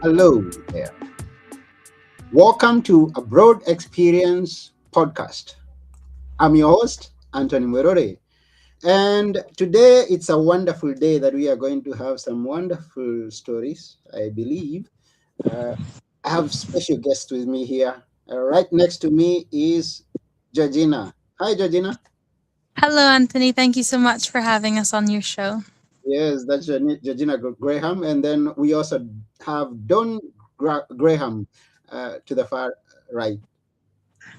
Hello there. Welcome to Abroad Experience Podcast. I'm your host, Anthony Mwerore. And today it's a wonderful day that we are going to have some wonderful stories, I believe. Uh, I have special guests with me here. Right next to me is Georgina. Hi, Georgina. Hello, Anthony. Thank you so much for having us on your show. Yes, that's Georgina Graham. And then we also have Don Graham to the far right.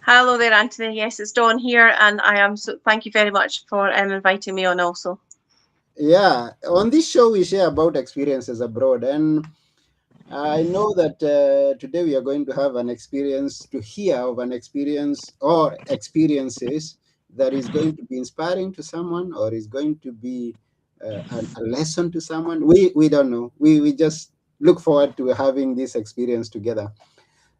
Hello there, Anthony. Yes, it's Dawn here, and I am. So, thank you very much for inviting me on. Also, Yeah, on this show we share about experiences abroad, and I know that today we are going to have an experience to hear of an experience or experiences that is going to be inspiring to someone or is going to be a lesson to someone. We don't know. We just look forward to having this experience together.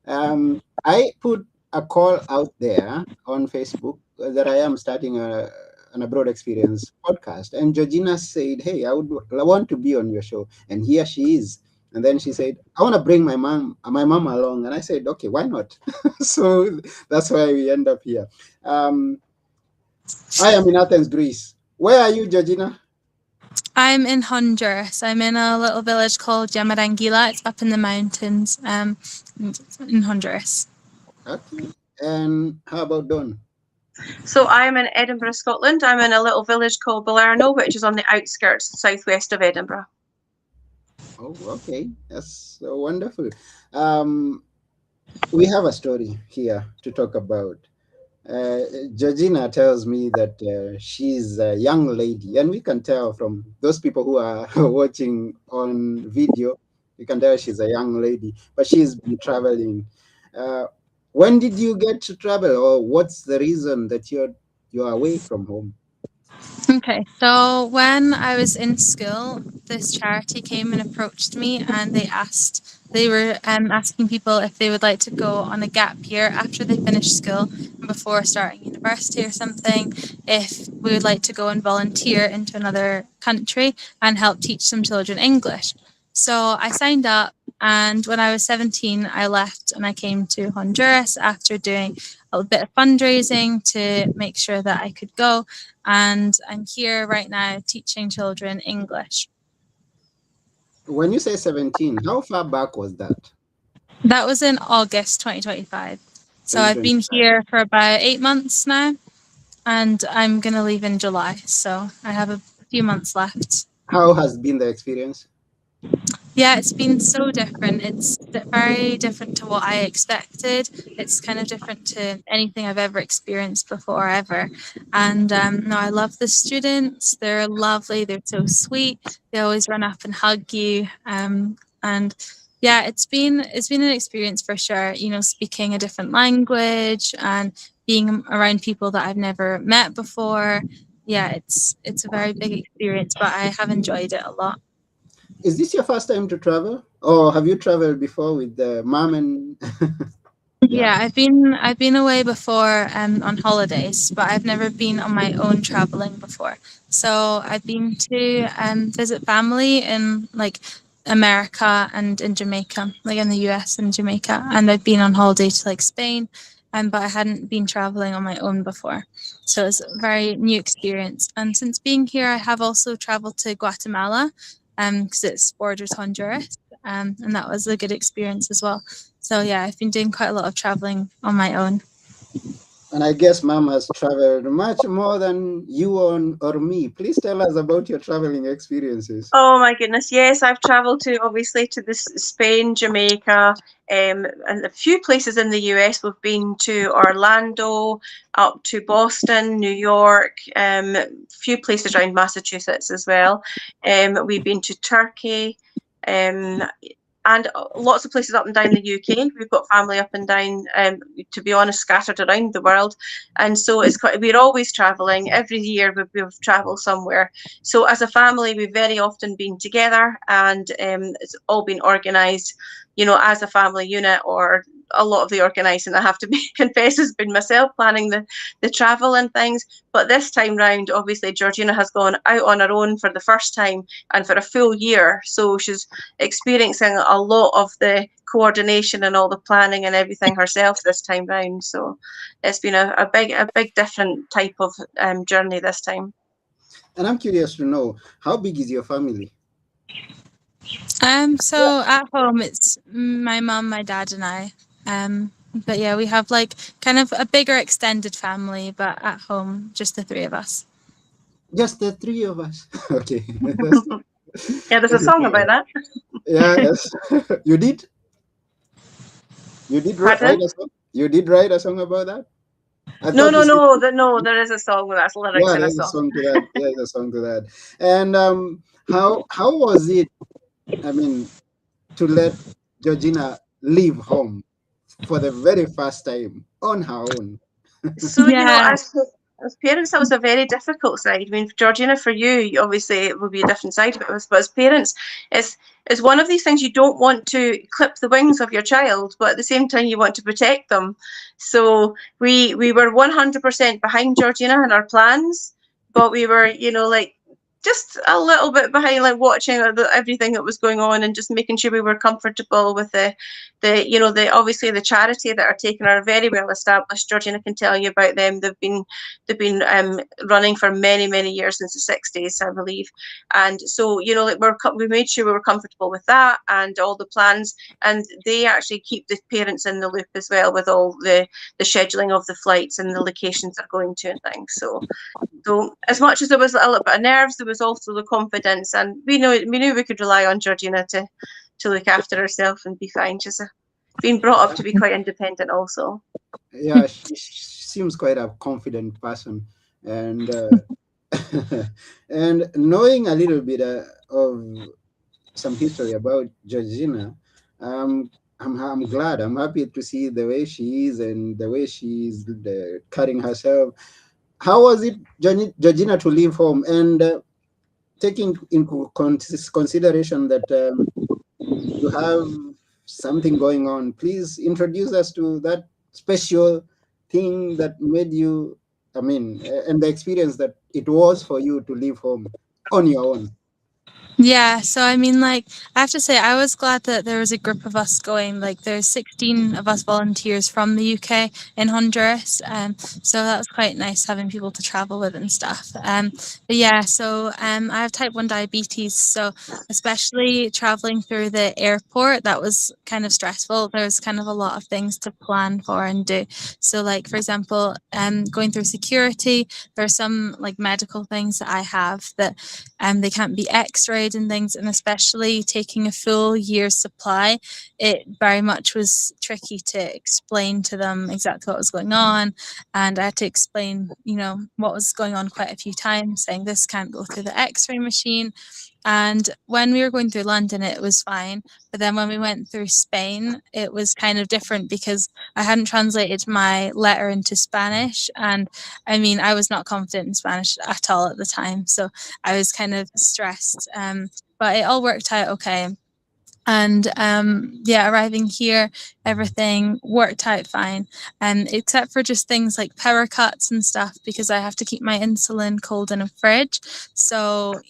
I put a call out there on Facebook that I am starting an abroad experience podcast, and Georgina said, "Hey, I want to be on your show," and here she is. And then she said, "I want to bring my mom along," and I said, "Okay, why not?" So that's why we end up here. Um, I am in Athens, Greece. Where are you, Georgina? I'm in Honduras. I'm in a little village called Yamarangila. It's up in the mountains in Honduras. Okay. And how about Don? so I am in Edinburgh, Scotland. I'm in a little village called Balerno, which is on the outskirts, southwest of Edinburgh. Oh, okay. That's so wonderful. Um, we have a story here to talk about. Georgina tells me that she's a young lady, and we can tell from those people who are watching on video, you can tell she's a young lady, but she's been traveling. Uh, when did you get to travel, or what's the reason that you're away from home? Okay, so when I was in school, this charity came and approached me, and they were asking people if they would like to go on a gap year after they finish school and before starting university or something, if we would like to go and volunteer into another country and help teach some children English. So I signed up, and when I was 17, I left and I came to Honduras after doing a bit of fundraising to make sure that I could go, and I'm here right now teaching children English. When you say 17, how far back was that? That was in August 2025. So I've been 2025. here for about 8 months now, and I'm going to leave in July. So I have a few months left. How has been the experience? Yeah, it's been so different. It's very different to what I expected. It's kind of different to anything I've ever experienced before, ever. And no, I love the students. They're lovely. They're so sweet. They always run up and hug you. And yeah, it's been an experience for sure. You know, speaking a different language and being around people that I've never met before. Yeah, it's a very big experience, but I have enjoyed it a lot. Is this your first time to travel, or have you traveled before with the mom and yeah? Yeah, I've been away before on holidays, but I've never been on my own traveling before. So I've been to visit family in like America and in Jamaica, like in the US and Jamaica, and I've been on holiday to like Spain, but I hadn't been traveling on my own before. So it's a very new experience. And since being here, I have also traveled to Guatemala, because it's borders Honduras, and that was a good experience as well. So yeah, I've been doing quite a lot of traveling on my own. And I guess mom has traveled much more than you or me. Please tell us about your traveling experiences. Oh my goodness, yes, I've travelled to obviously to this Spain, Jamaica, and a few places in the US. We've been to Orlando, up to Boston, New York, a few places around Massachusetts as well. We've been to Turkey, um, and lots of places up and down the UK. We've got family up and down, to be honest, scattered around the world, and so it's quite. We're always travelling. Every year we've travelled somewhere. So as a family, we've very often been together, and it's all been organised as a family unit, or a lot of the organising, I have to be confess, has been myself planning the travel and things. But this time round, obviously, Georgina has gone out on her own for the first time and for a full year. So she's experiencing a lot of the coordination and all the planning and everything herself this time round. So it's been a big different type of journey this time. And I'm curious to know, how big is your family? So at home it's my mum, my dad, and I. But yeah, we have like kind of a bigger extended family, but at home just the three of us. Just the three of us. Okay. That's, Yeah, there's a that's song about that. yeah, yes. You did? You did write Pardon? a song? You did write a song about that? I No, thought you no, said, no, no. There is a song with that's lyrics yeah, in a there's a song. song to that. There's a song to that. And how was it? I mean, to let Georgina leave home for the very first time on her own. So, Yeah. as parents, that was a very difficult side. I mean, Georgina, for you, obviously it will be a different side of it. But as parents, it's one of these things. You don't want to clip the wings of your child, but at the same time, you want to protect them. So we were 100% behind Georgina and our plans, but we were, like, just a little bit behind, like watching everything that was going on and just making sure we were comfortable with the obviously the charity that are taking are very well established. Georgina can tell you about them. They've been running for many, many years, since the 60s, I believe. And so, like, we made sure we were comfortable with that and all the plans. And they actually keep the parents in the loop as well, with all the scheduling of the flights and the locations they're going to and things. So as much as there was a little bit of nerves, there was also the confidence, and we knew we could rely on Georgina to look after herself and be fine. She's been brought up to be quite independent also. Yeah, she seems quite a confident person, and and knowing a little bit of some history about Georgina, I'm glad. I'm happy to see the way she is and the way she's carrying herself. How was it, Georgina, to leave home and taking into consideration that you have something going on? Please introduce us to that special thing that made you, I mean, and the experience that it was for you to leave home on your own. Yeah, so I mean, like, I have to say, I was glad that there was a group of us going. Like, there's 16 of us volunteers from the UK in Honduras, so that was quite nice having people to travel with and stuff. But yeah, so I have type 1 diabetes, so especially traveling through the airport, that was kind of stressful. There was kind of a lot of things to plan for and do. So, like, for example, going through security, there are some like medical things that I have that they can't be x-rayed and things, and especially taking a full year's supply, it very much was tricky to explain to them exactly what was going on, and I had to explain what was going on quite a few times, saying this can't go through the x-ray machine. And when we were going through London, it was fine. But then when we went through Spain, it was kind of different because I hadn't translated my letter into Spanish. And I mean, I was not confident in Spanish at all at the time. So I was kind of stressed. But it all worked out okay. And yeah, arriving here, everything worked out fine, except for just things like power cuts and stuff, because I have to keep my insulin cold in a fridge. So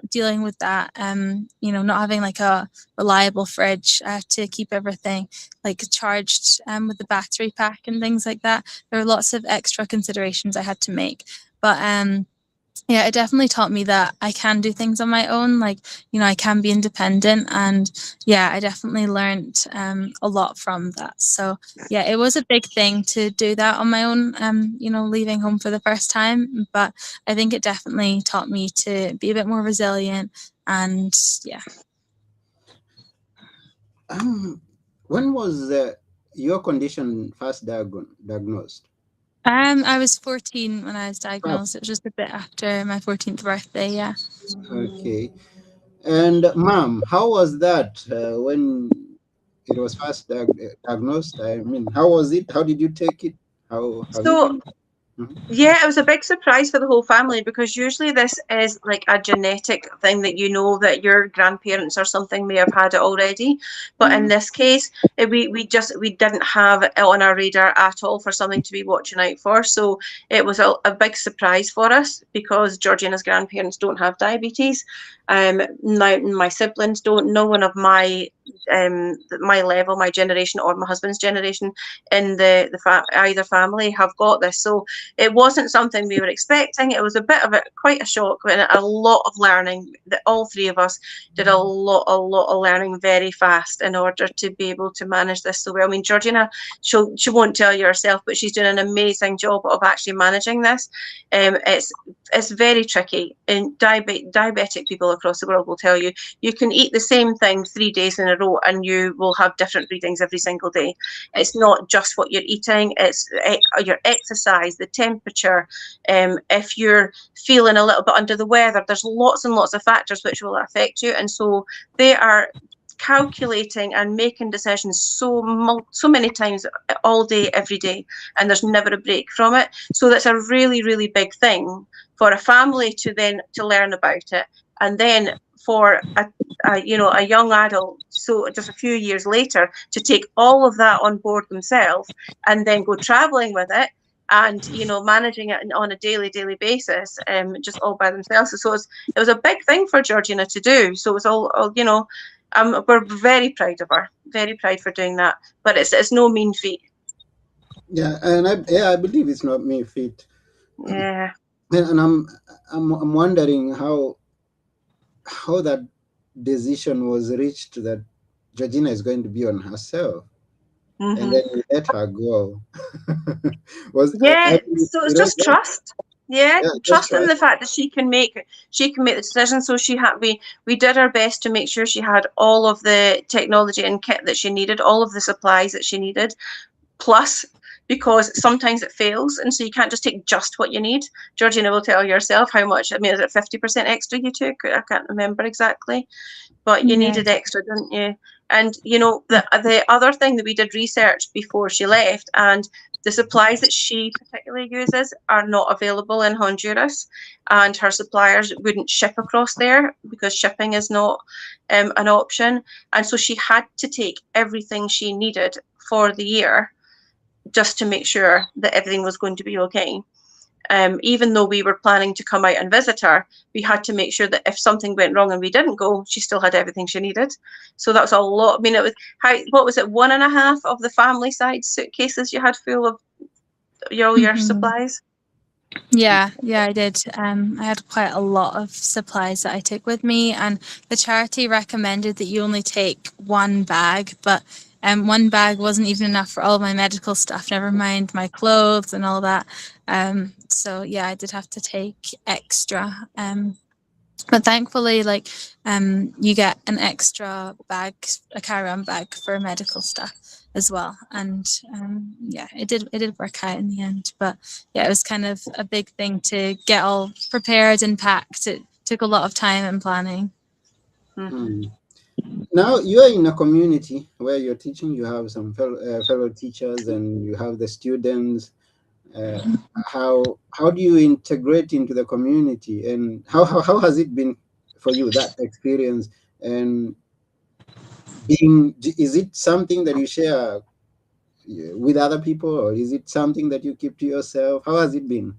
dealing with that, not having like a reliable fridge, I have to keep everything like charged with the battery pack and things like that. There are lots of extra considerations I had to make, but yeah, it definitely taught me that I can do things on my own. Like, I can be independent. And yeah, I definitely learned a lot from that. So yeah, it was a big thing to do that on my own, leaving home for the first time. But I think it definitely taught me to be a bit more resilient. And yeah. Um, when was your condition first diagnosed? I was 14 when I was Ah, diagnosed. It was just a bit after my 14th birthday. Yeah. okay. And ma'am, how was that when it was first diagnosed? I mean, how was it? How did you take it? How have you So been? Mhm. Yeah, it was a big surprise for the whole family because usually this is like a genetic thing that you know that your grandparents or something may have had it already. But in Mhm. this case, we didn't have it on our radar at all for something to be watching out for. So it was a big surprise for us because Georgina's grandparents don't have diabetes. Now my siblings don't. No one of my level, my generation, or my husband's generation in either family have got this. So it wasn't something we were expecting. It was a bit of quite a shock and a lot of learning. That all three of us did a lot of learning very fast in order to be able to manage this so well. I mean, Georgina, she won't tell you herself, but she's doing an amazing job of actually managing this. It's very tricky, and diabetic people across the world will tell you you can eat the same thing 3 days in a row and you will have different readings every single day. It's not just what you're eating, it's your exercise, the temperature. If you're feeling a little bit under the weather, there's lots and lots of factors which will affect you. And so they are calculating and making decisions so many times all day, every day, and there's never a break from it. So that's a really, really big thing for a family to learn about it. And then for a young adult, so just a few years later, to take all of that on board themselves and then go traveling with it and managing it on a daily basis, just all by themselves. So it was a big thing for Georgina to do. So it was all. We're very proud of her, very proud for doing that. But it's no mean feat. Yeah, and I believe it's not me fit, Yeah. and I'm wondering how that decision was reached that Georgina is going to be on herself, and Hmm. then you let her go. Was I Yeah, think so it's it was just trust. Yeah, yeah, just trust in trust. the fact that she can make the decision. So we did our best to make sure she had all of the technology and kit that she needed, all of the supplies that she needed, plus because sometimes it fails, and so you can't just take just what you need. Georgina will tell you herself how much. I mean, is it 50% extra you took? I can't remember exactly, but you Yeah. needed extra, didn't you? And the other thing that we did research before she left, and the supplies that she particularly uses are not available in Honduras, and her suppliers wouldn't ship across there because shipping is not an option. And so she had to take everything she needed for the year just to make sure that everything was going to be okay. Even though we were planning to come out and visit her, we had to make sure that if something went wrong and we didn't go, she still had everything she needed. So that was a lot. I mean, it was what was it, one and a half of the family side suitcases you had full of all your Mhm. supplies? Yeah, I did. I had quite a lot of supplies that I took with me, and the charity recommended that you only take one bag, but one bag wasn't even enough for all my medical stuff, never mind my clothes and all that. So yeah, I did have to take extra. But thankfully, like, you get an extra bag, a carry-on bag for medical stuff as well. And yeah, it did work out in the end. But yeah, it was kind of a big thing to get all prepared and packed. It took a lot of time and planning. Mm-hmm. Hmm. Now you are in a community where you're teaching. You have some fellow teachers, and you have the students. Uh, how do you integrate into the community, and how has it been for you, that experience? And is it something that you share with other people, or is it something that you keep to yourself? How has it been?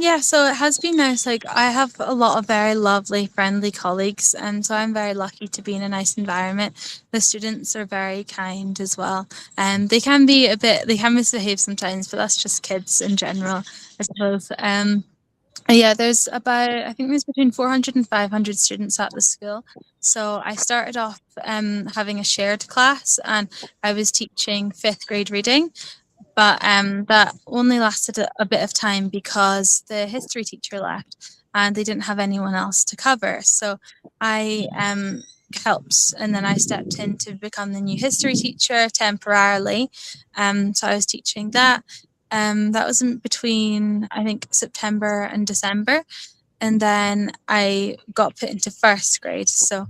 Yeah, so it has been nice. Like, I have a lot of very lovely, friendly colleagues, and so I'm very lucky to be in a nice environment. The students are very kind as well, and they can misbehave sometimes, but that's just kids in general, I suppose. Yeah, I think there's between 400 and 500 students at the school. So I started off having a shared class, and I was teaching fifth grade reading, but that only lasted a bit of time because the history teacher left and they didn't have anyone else to cover. So I helped, and then I stepped in to become the new history teacher temporarily. So I was teaching that. That was in between, I think, September and December. And then I got put into first grade. So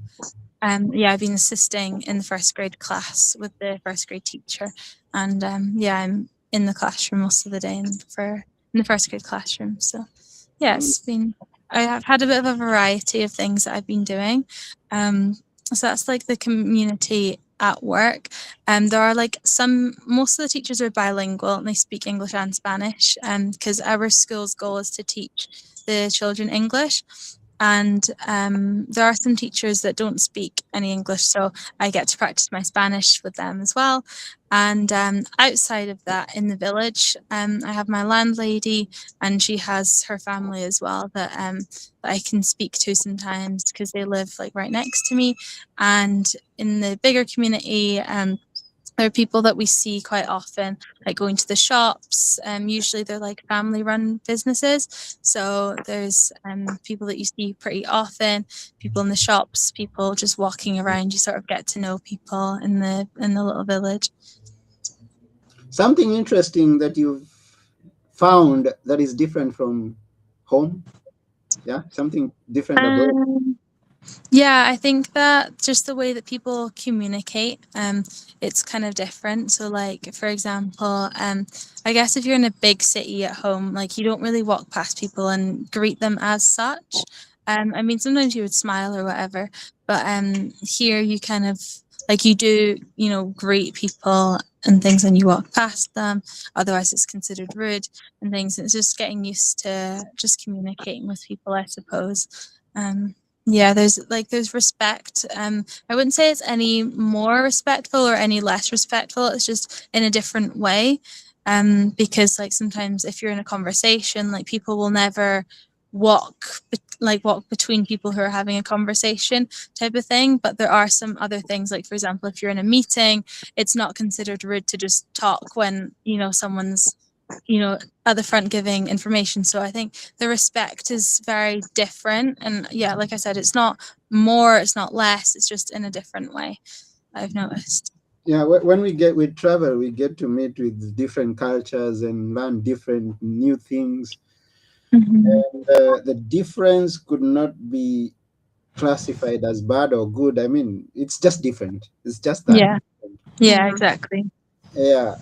yeah, I've been assisting in the first grade class with the first grade teacher, and yeah, I'm in the classroom most of the day in the first grade classroom. So yeah, Mm. I have had a bit of a variety of things that I've been doing. So that's like the community at work. There are like most of the teachers are bilingual and they speak English and Spanish. Because our school's goal is to teach the children English. And there are some teachers that don't speak any English, so I get to practice my Spanish with them as well. And outside of that, in the village, I have my landlady, and she has her family as well that I can speak to sometimes because they live like right next to me. And in the bigger community, there are people that we see quite often, like going to the shops. Usually they're like family-run businesses. So there's people that you see pretty often, people in the shops, people just walking around. You sort of get to know people in the little village. Something interesting that you've found that is different from home? Yeah, something different abroad. Um, Yeah, I think that just the way that people communicate, it's kind of different. So, like for example, I guess if you're in a big city at home, like you don't really walk past people and greet them as such. I mean, sometimes you would smile or whatever, but here you kind of like you do, greet people and things when you walk past them. Otherwise, it's considered rude and things. It's just getting used to just communicating with people, I suppose. Yeah, there's respect. I wouldn't say it's any more respectful or any less respectful. It's just in a different way. Because like sometimes if you're in a conversation, like people will never walk between people who are having a conversation type of thing. But there are some other things, like for example, if you're in a meeting, it's not considered rude to just talk when, someone's, at the front giving information. So I think the respect is very different. And yeah, like I said, it's not more, it's not less, it's just in a different way, I've noticed. Yeah, when we travel, we get to meet with different cultures and learn different new things. Mhm. And the difference could not be classified as bad or good. I mean, it's just different. It's just that. Yeah, yeah, Mhm. exactly. Yeah.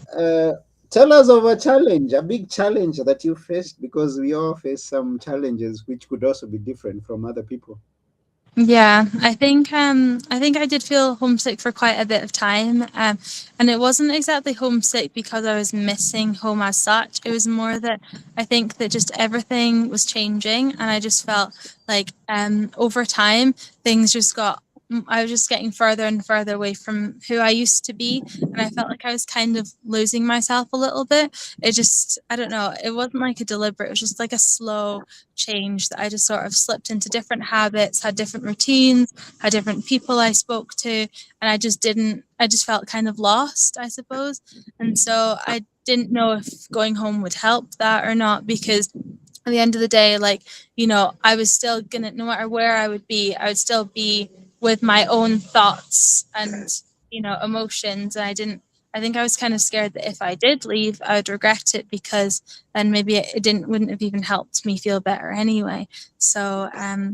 Tell us of a challenge, a big challenge that you faced, because we all face some challenges which could also be different from other people. Yeah, I think I did feel homesick for quite a bit of time. And it wasn't exactly homesick because I was missing home as such. It was more that I think that just everything was changing, and I just felt like over time things just got I was just getting further and further away from who I used to be, and I felt like I was kind of losing myself a little bit. It just, I don't know, it wasn't like a deliberate, it was just like a slow change that I just sort of slipped into different habits, had different routines, had different people I spoke to, and I just felt kind of lost, I suppose. And so I didn't know if going home would help that or not, because at the end of the day, like, I was still gonna, no matter where I would be, I would still be with my own thoughts and, emotions. And I think I was kind of scared that if I did leave, I would regret it, because then maybe wouldn't have even helped me feel better anyway. So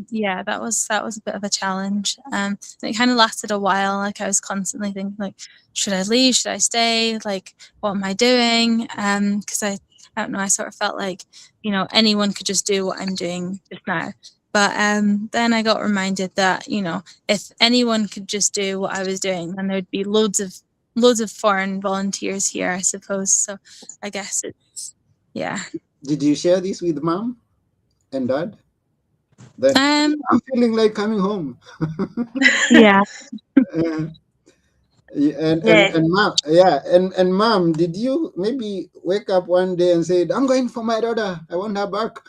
yeah, that was a bit of a challenge. And it kind of lasted a while. Like I was constantly thinking, like, should I leave? Should I stay? Like, what am I doing? Because I don't know, I sort of felt like, anyone could just do what I'm doing just now. But then I got reminded that, if anyone could just do what I was doing, then there'd be loads of foreign volunteers here, I suppose. So I guess it's, yeah. Did you share this with mom and dad? That Um, I'm feeling like coming home. yeah. Uh, Yeah. and mom, yeah, and mom, did you maybe wake up one day and said, "I'm going for my daughter. I want her back."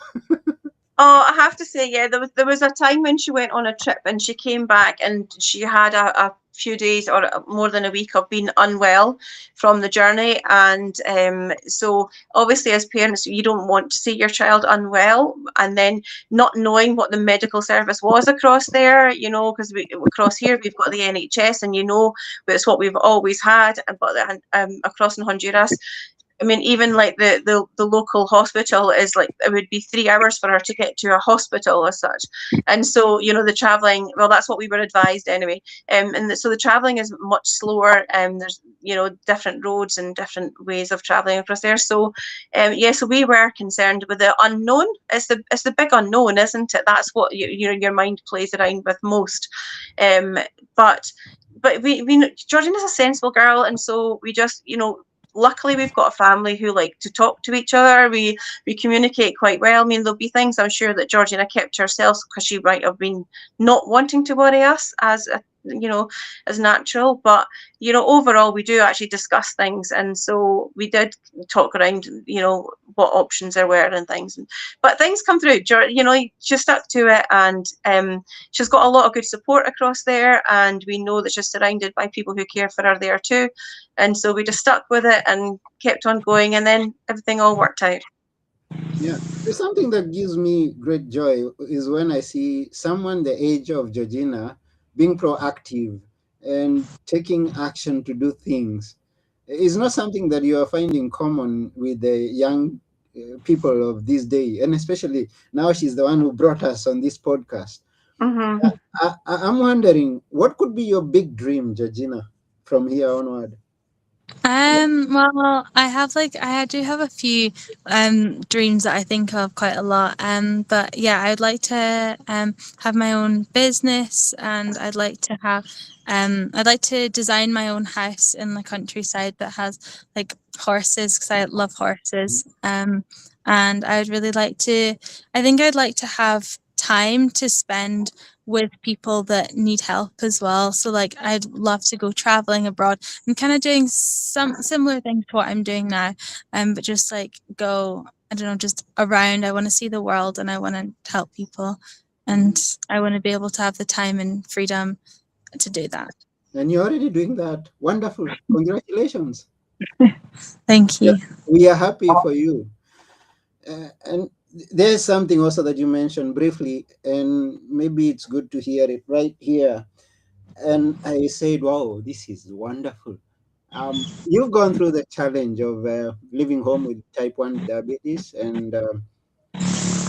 Oh, I have to say, yeah, there was a time when she went on a trip and she came back and she had a few days or more than a week of being unwell from the journey. And so obviously as parents, you don't want to see your child unwell, and then not knowing what the medical service was across there, because across here we've got the NHS, and it's what we've always had, but across in Honduras I mean, even like the local hospital is like, it would be 3 hours for her to get to a hospital as such. And so, the traveling, well, that's what we were advised anyway. So the traveling is much slower. There's, different roads and different ways of traveling across there. So, yeah, so we were concerned with the unknown. It's the big unknown, isn't it? That's what your mind plays around with most. But we Georgina's a sensible girl, and so we just, luckily we've got a family who like to talk to each other. We communicate quite well. I mean, there'll be things I'm sure that Georgina kept to herself because she might have been not wanting to worry us as natural. But overall, we do actually discuss things, and so we did talk around what options there were and things. But things come through. She stuck to it, and she's got a lot of good support across there, and we know that she's surrounded by people who care for her there too. And so we just stuck with it and kept on going, and then everything all worked out. Yeah. There's something that gives me great joy is when I see someone the age of Georgina being proactive and taking action to do things. It's not something that you are finding common with the young people of this day, and especially now she's the one who brought us on this podcast. Mm-hmm. I'm wondering, what could be your big dream, Georgina, from here onward? Well, I do have a few dreams that I think of quite a lot. But yeah, I'd like to have my own business, and I'd like to design my own house in the countryside that has like horses, because I love horses. And I would really like to, I think I'd like to have time to spend with people that need help as well. So like I'd love to go traveling abroad. I'm kind of doing some similar things to what I'm doing now, but just like go, I don't know, just around. I want to see the world, and I want to help people, and I want to be able to have the time and freedom to do that. And you're already doing that. Wonderful. Congratulations. Thank Yeah, you. we are happy for you. And there's something also that you mentioned briefly, and maybe it's good to hear it right here. And I said, wow, this is wonderful. You've gone through the challenge of living home with type 1 diabetes, and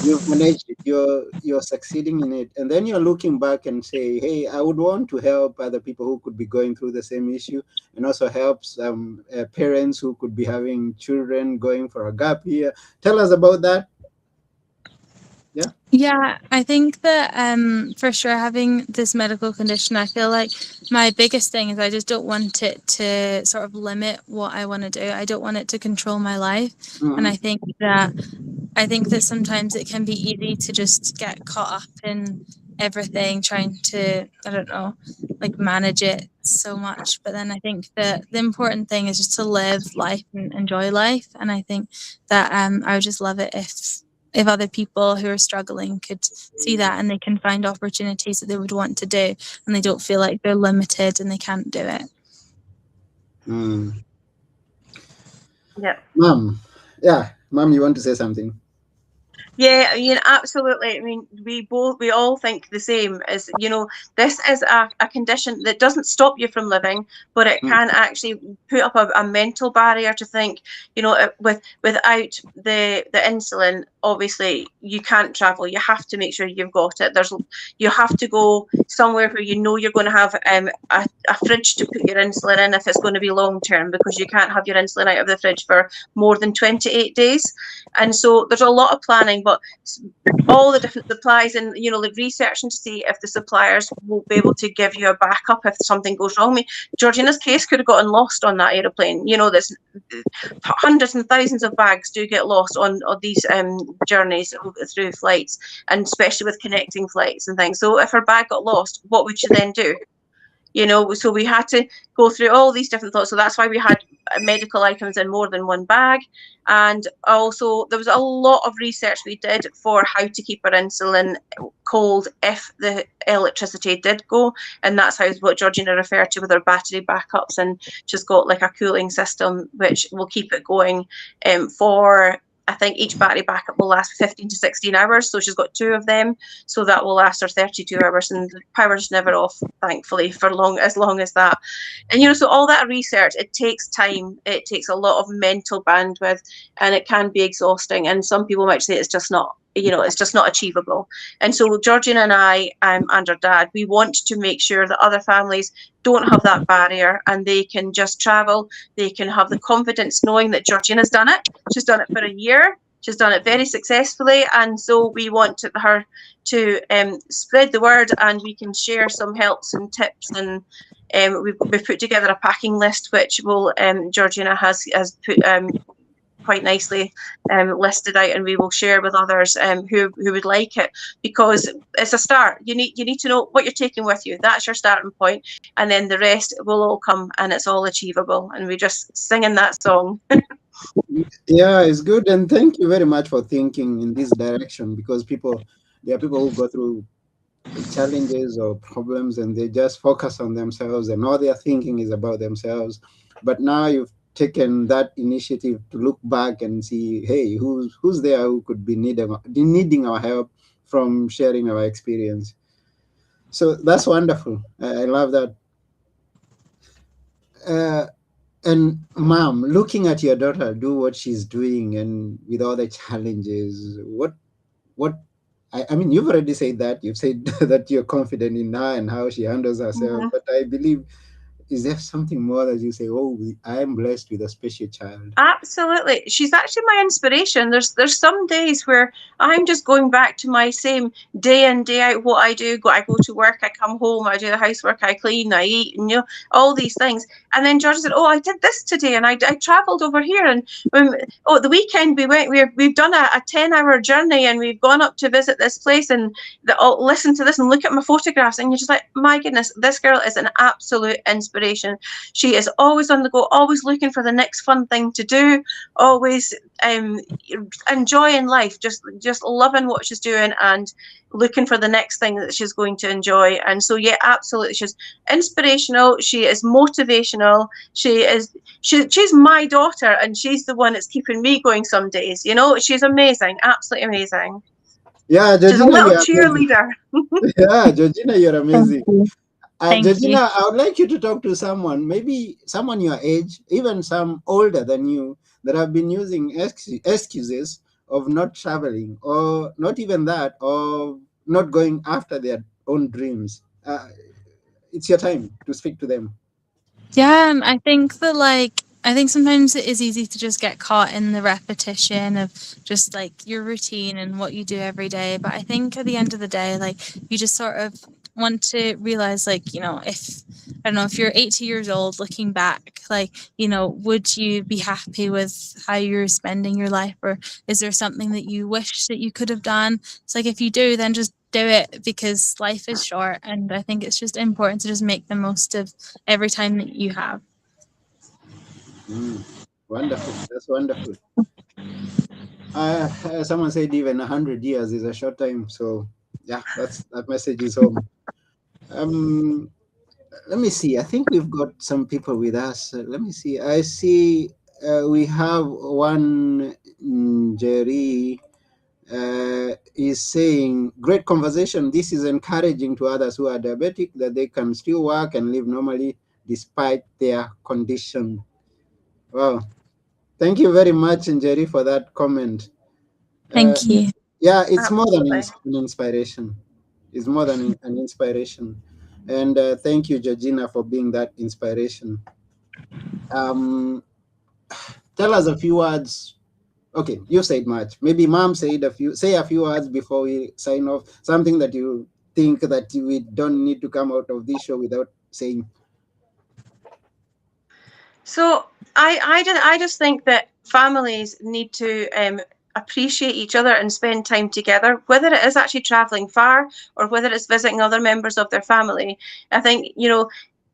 you've managed it. You're succeeding in it, and then you're looking back and say, hey, I would want to help other people who could be going through the same issue, and also help some parents who could be having children going for a gap year. Tell us about that. Yeah. Yeah, I think that for sure, having this medical condition, I feel like my biggest thing is I just don't want it to sort of limit what I want to do. I don't want it to control my life. And Mhm. I think that sometimes it can be easy to just get caught up in everything, trying to, I don't know, like manage it so much. But then I think that the important thing is just to live life and enjoy life. And I think that I would just love it if other people who are struggling could see that, and they can find opportunities that they would want to do, and they don't feel like they're limited and they can't do it. Mm. Yeah. Mom, yeah, Mom, you want to say something? Yeah, absolutely. I mean, we all think the same. As this is a condition that doesn't stop you from living, but it Mm. can actually put up a mental barrier to think, without the insulin, obviously you can't travel. You have to make sure you've got it. You have to go somewhere where you're going to have a fridge to put your insulin in if it's going to be long term, because you can't have your insulin out of the fridge for more than 28 days. And so there's a lot of planning, but all the different supplies, and like researching to see if the suppliers will be able to give you a backup if something goes wrong. I mean, Georgina's case could have gotten lost on that aeroplane. There's hundreds and thousands of bags do get lost on these journeys through flights, and especially with connecting flights and things. So if her bag got lost, what would she then do? So we had to go through all these different thoughts. So that's why we had medical items in more than one bag. And also there was a lot of research we did for how to keep our insulin cold if the electricity did go. And that's what Georgina referred to with her battery backups. And she's got like a cooling system which will keep it going for I think each battery backup will last 15 to 16 hours. So she's got 2 of them. So that will last her 32 hours. And the power's never off, thankfully, for as long as that. And, so all that research, it takes time. It takes a lot of mental bandwidth, and it can be exhausting. And some people might say it's just not, it's just not achievable. And so Georgina and I, and her dad, we want to make sure that other families don't have that barrier, and they can just travel. They can have the confidence knowing that Georgina's done it. She's done it for a year. She's done it very successfully. And so we want her to spread the word, and we can share some helps and tips. And we've put together a packing list, which will Georgina has put quite nicely listed out, and we will share with others who would like it, because it's a start. You need to know what you're taking with you. That's your starting point, and then the rest will all come, and it's all achievable. And we're just singing that song. Yeah, it's good, and thank you very much for thinking in this direction, because there are people who go through challenges or problems and they just focus on themselves and all they're thinking is about themselves. But now you've taken that initiative to look back and see, hey, who's there who could be needing our help from sharing our experience. So that's wonderful. I love that. And mom, looking at your daughter do what she's doing and with all the challenges, what I mean, you've already said that. You've said that you're confident in her and how she handles herself. Mm-hmm. But I believe, is there something more that you say, oh, I am blessed with a special child? Absolutely. She's actually my inspiration. There's some days where I'm just going back to my same day in, day out what I do. I go to work, I come home, I do the housework, I clean, I eat, and all these things. And then George said, oh, I did this today, and I travelled over here. And the weekend we've done a 10-hour journey, and we've gone up to visit this place, and listen to this and look at my photographs. And you're just like, my goodness, this girl is an absolute inspiration. She is always on the go, always looking for the next fun thing to do, always enjoying life, just loving what she's doing and looking for the next thing that she's going to enjoy. And so yeah, absolutely, she's inspirational, she is motivational, she's my daughter, and she's the one that's keeping me going some days. She's amazing, absolutely amazing. Yeah, She's a Georgina, little you're amazing. cheerleader. Yeah, Georgina, you're amazing. Thank Georgina, you. I would like you to talk to someone, maybe someone your age, even some older than you, that have been using excuses of not traveling, or not even that, or not going after their own dreams. It's your time to speak to them. Yeah, and I think that I think sometimes it is easy to just get caught in the repetition of just your routine and what you do every day. But I think at the end of the day, you just sort of want to realize if I don't know, if you're 80 years old looking back, would you be happy with how you're spending your life, or is there something that you wish that you could have done? It's if you do, then just do it, because life is short, and I think it's just important to just make the most of every time that you have. Wonderful. That's wonderful. Someone said even 100 years is a short time. So yeah, that message is home. Let me see. I think we've got some people with us. Let me see. I see we have one, Jerry. Is saying, great conversation. This is encouraging to others who are diabetic that they can still work and live normally despite their condition. Wow. Thank you very much, Njeri, for that comment. Thank you. Yeah, it's more than Absolutely. an inspiration. It's more than an inspiration. And thank you, Georgina, for being that inspiration. Tell us a few words. Okay, you said much. Maybe mom say a few words before we sign off. Something that you think that we don't need to come out of this show without saying. So I just think that families need to appreciate each other and spend time together, whether it is actually traveling far or whether it's visiting other members of their family. I think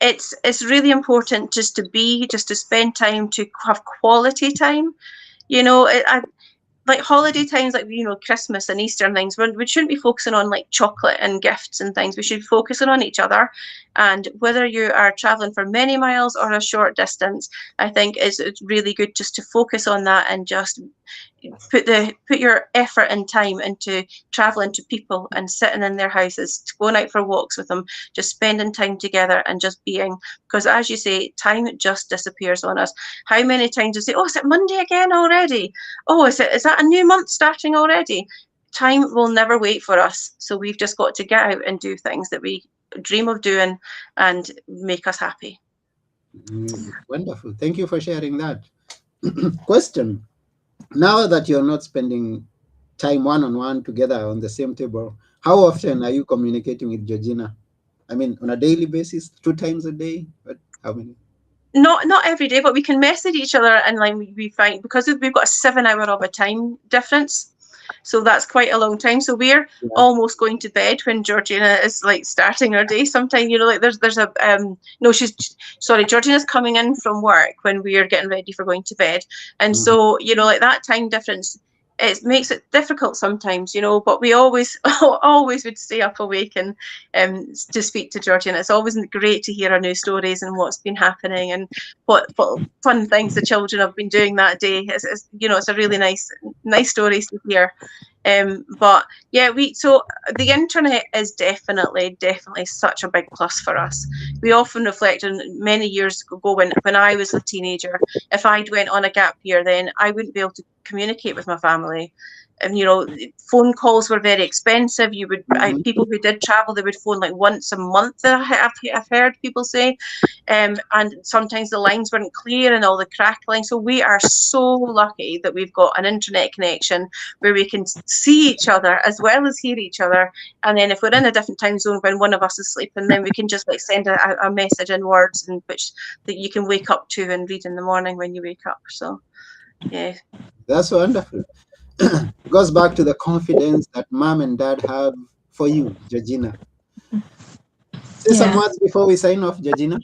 it's really important just to spend time, to have quality time. Like holiday times, like Christmas and Easter and things, we shouldn't be focusing on like chocolate and gifts and things. We should be focusing on each other. And whether you are traveling for many miles or a short distance, I think it's really good just to focus on that and just put your effort and time into traveling to people and sitting in their houses, going out for walks with them, just spending time together and just being. Because as you say, time just disappears on us. How many times you say, "Oh, is it Monday again already? Oh, is that a new month starting already?" Time will never wait for us, so we've just got to get out and do things that we dream of doing and make us happy. Wonderful. Thank you for sharing that. Question. Now that you're not spending time one on one together on the same table, how often are you communicating with Georgina? I mean, on a daily basis, 2 times a day? But how many? Not every day, but we can message each other, and like we find, because we've got a 7 hour of a time difference, so that's quite a long time. So we're Yeah. almost going to bed when Georgina is like starting her day. Sometimes, like there's a no, she's sorry, Georgina's coming in from work when we're getting ready for going to bed, and Mhm. so like that time difference, it makes it difficult sometimes, but we always always would stay up awake and to speak to Georgina. It's always great to hear her new stories and what's been happening and what fun things the children have been doing that day. It's a really nice stories to hear. But yeah, so the internet is definitely such a big plus for us. We often reflect on many years ago when I was a teenager. If I'd went on a gap year, then I wouldn't be able to communicate with my family. And phone calls were very expensive. Mhm. People who did travel, they would phone like once a month. I've heard people say, and sometimes the lines weren't clear and all the crackling. So we are so lucky that we've got an internet connection where we can see each other as well as hear each other. And then if we're in a different time zone when one of us is sleeping, then we can just like send a message in words, and which that you can wake up to and read in the morning when you wake up. So yeah. That's wonderful. Goes back to the confidence that mom and dad have for you, Georgina. Say some Yeah. words before we sign off, Georgina.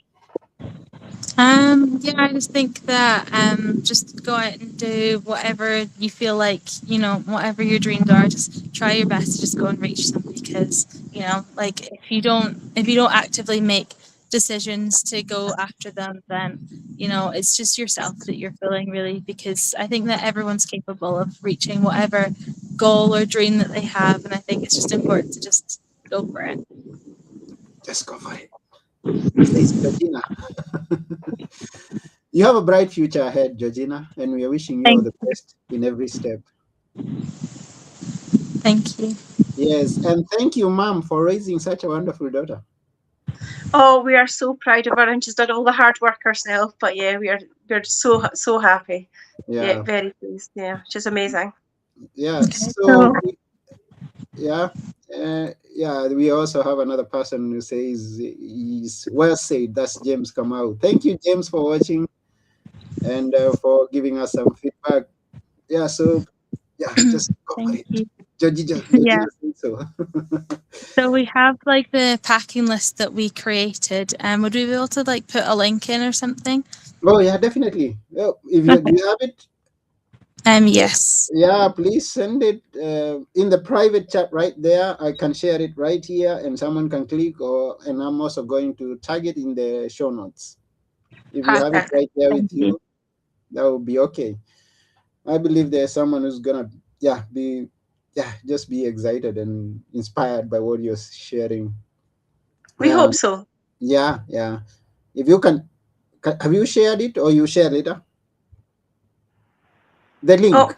Yeah, I just think that just go out and do whatever you feel like, whatever your dreams are, just try your best to just go and reach them, because, like if you don't actively make decisions to go after them, then, it's just yourself that you're feeling, really, because I think that everyone's capable of reaching whatever goal or dream that they have, and I think it's just important to just go for it. Just go for it. Says Georgina. You have a bright future ahead, Georgina, and we are wishing you all Thank the best in every step. thank you. Yes, and thank you, mom, for raising such a wonderful daughter. Oh, we are so proud of her, and she's done all the hard work herself. But yeah, we're so happy. Yeah, Yeah, very pleased. Yeah, she's amazing. yeah. Okay, So, so yeah, yeah. We also have another person who says, "Is well said." That's James Kamau. Thank you, James, for watching and for giving us some feedback. Yeah. So, yeah, just go for thank it. you. Yeah. Georgina said so. So we have like the packing list that we created. Would we be able to like put a link in or something? Oh yeah, definitely. Well, if Okay. you have it, Yes. yeah, please send it in the private chat right there. I can share it right here, and someone can click. And I'm also going to tag it in the show notes. If you have it Perfect. Perfect. right there Thank with you. you, that will be okay. I believe there's someone who's gonna, just be excited and inspired by what you're sharing. We Um, hope so. yeah, yeah. If you can, have you shared it or you share later? The Oh, link.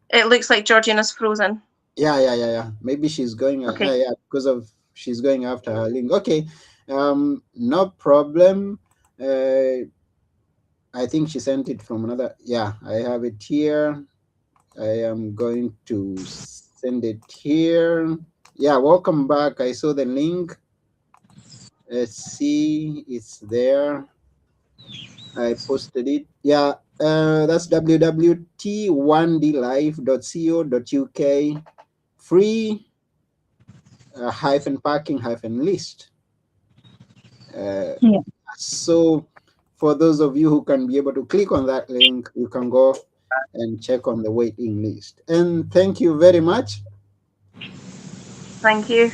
it looks like Georgina's frozen. Yeah. Maybe she's going. Okay. Yeah, because of she's going after her link. Okay, no problem. I think she sent it from another. Yeah, I have it here. I am going to send it here. Yeah, welcome back. I saw the link. Let's see, it's there. I posted it. Yeah, that's www.t1dlife.co.uk. Free hyphen parking hyphen list. Uh, Yeah. so, for those of you who can be able to click on that link, you can go and check on the waiting list. And thank you very much. Thank you.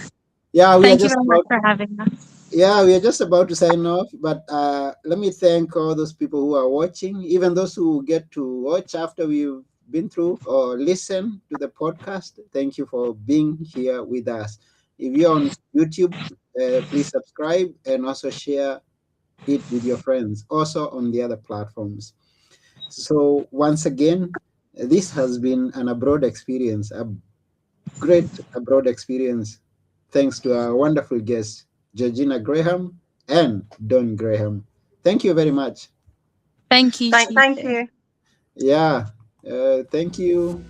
Yeah, we are Thank you just very much about for having us. we are just about to sign off. But let me thank all those people who are watching, even those who get to watch after we've been through or listened to the podcast, thank you for being here with us. If you're on YouTube, please subscribe and also share it with your friends, also on the other platforms. So, once again, this has been an abroad experience, a great abroad experience, thanks to our wonderful guests, Georgina Graham and Don Graham. Thank you very much. Thank you, Thank Chief. you. Yeah, thank you.